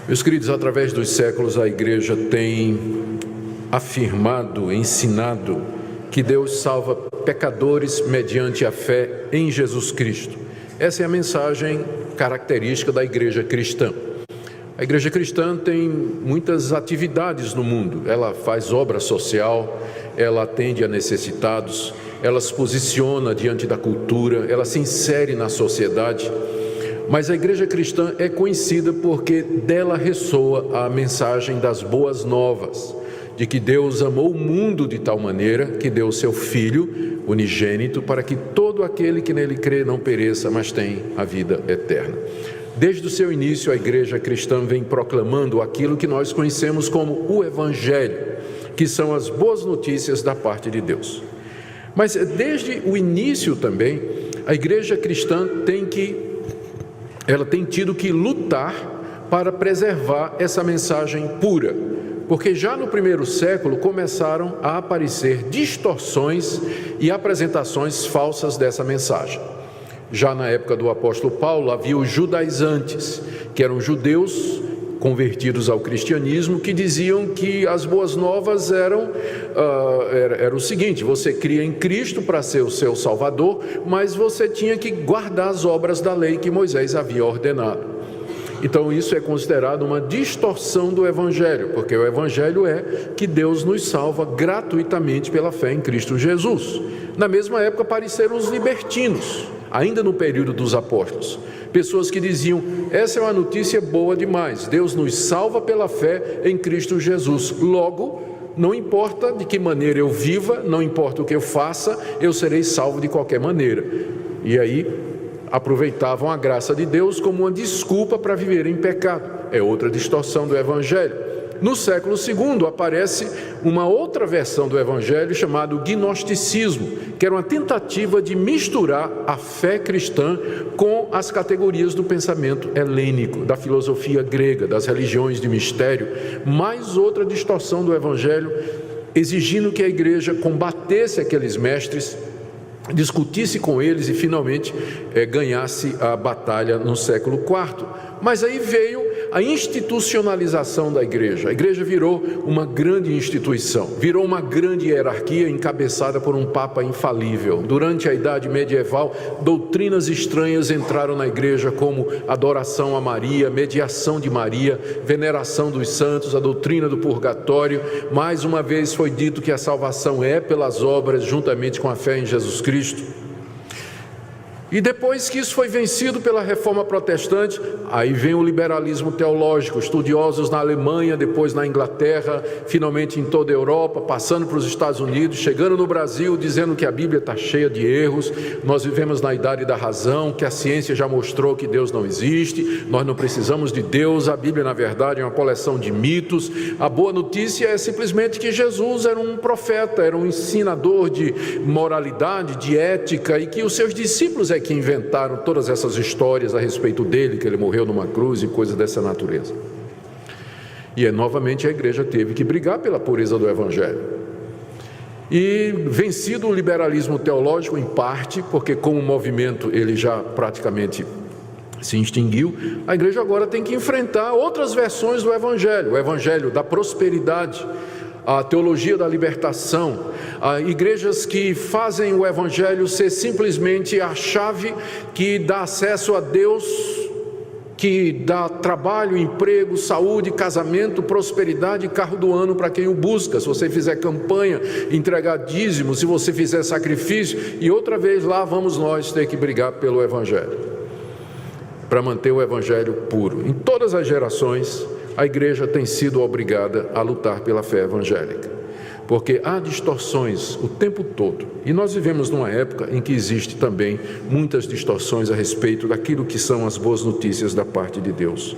Meus queridos, através dos séculos a igreja tem afirmado, ensinado que Deus salva pecadores mediante a fé em Jesus Cristo. Essa é a mensagem característica da igreja cristã. A igreja cristã tem muitas atividades no mundo. Ela faz obra social, ela atende a necessitados, ela se posiciona diante da cultura, ela se insere na sociedade. Mas a igreja cristã é conhecida porque dela ressoa a mensagem das boas novas, de que Deus amou o mundo de tal maneira que deu o seu Filho unigênito para que todo aquele que nele crê não pereça, mas tenha a vida eterna. Desde o seu início, a igreja cristã vem proclamando aquilo que nós conhecemos como o Evangelho, que são as boas notícias da parte de Deus. Mas desde o início também, a igreja cristã tem tido que lutar para preservar essa mensagem pura, porque já no primeiro século começaram a aparecer distorções e apresentações falsas dessa mensagem. Já na época do apóstolo Paulo havia os judaizantes, que eram judeus convertidos ao cristianismo, que diziam que as boas novas era o seguinte: você cria em Cristo para ser o seu Salvador, mas você tinha que guardar as obras da lei que Moisés havia ordenado. Então isso é considerado uma distorção do Evangelho, porque o Evangelho é que Deus nos salva gratuitamente pela fé em Cristo Jesus. Na mesma época apareceram os libertinos, ainda no período dos apóstolos, pessoas que diziam: essa é uma notícia boa demais, Deus nos salva pela fé em Cristo Jesus, logo, não importa de que maneira eu viva, não importa o que eu faça, eu serei salvo de qualquer maneira. E aí aproveitavam a graça de Deus como uma desculpa para viver em pecado. É outra distorção do Evangelho. No século II aparece uma outra versão do Evangelho chamado gnosticismo, que era uma tentativa de misturar a fé cristã com as categorias do pensamento helênico, da filosofia grega, das religiões de mistério. Mais outra distorção do Evangelho, exigindo que a igreja combatesse aqueles mestres, discutisse com eles e finalmente ganhasse a batalha no século IV. Mas aí veio a institucionalização da igreja. A igreja virou uma grande instituição, virou uma grande hierarquia encabeçada por um papa infalível. Durante a Idade Medieval, doutrinas estranhas entraram na igreja, como adoração a Maria, mediação de Maria, veneração dos santos, a doutrina do purgatório. Mais uma vez foi dito que a salvação é pelas obras, juntamente com a fé em Jesus Cristo. E depois que isso foi vencido pela reforma protestante, aí vem o liberalismo teológico, estudiosos na Alemanha, depois na Inglaterra, finalmente em toda a Europa, passando para os Estados Unidos, chegando no Brasil, dizendo que a Bíblia está cheia de erros, nós vivemos na idade da razão, que a ciência já mostrou que Deus não existe, nós não precisamos de Deus, a Bíblia na verdade é uma coleção de mitos. A boa notícia é simplesmente que Jesus era um profeta, era um ensinador de moralidade, de ética, e que os seus discípulos que inventaram todas essas histórias a respeito dele, que ele morreu numa cruz e coisas dessa natureza. E novamente a igreja teve que brigar pela pureza do Evangelho. E vencido o liberalismo teológico, em parte, porque como movimento ele já praticamente se extinguiu, a igreja agora tem que enfrentar outras versões do Evangelho, o Evangelho da prosperidade, a teologia da libertação, igrejas que fazem o Evangelho ser simplesmente a chave que dá acesso a Deus, que dá trabalho, emprego, saúde, casamento, prosperidade e carro do ano para quem o busca. Se você fizer campanha, entregar dízimo, se você fizer sacrifício, e outra vez lá vamos nós ter que brigar pelo Evangelho, para manter o Evangelho puro. Em todas as gerações, a igreja tem sido obrigada a lutar pela fé evangélica, porque há distorções o tempo todo, e nós vivemos numa época em que existe também muitas distorções a respeito daquilo que são as boas notícias da parte de Deus.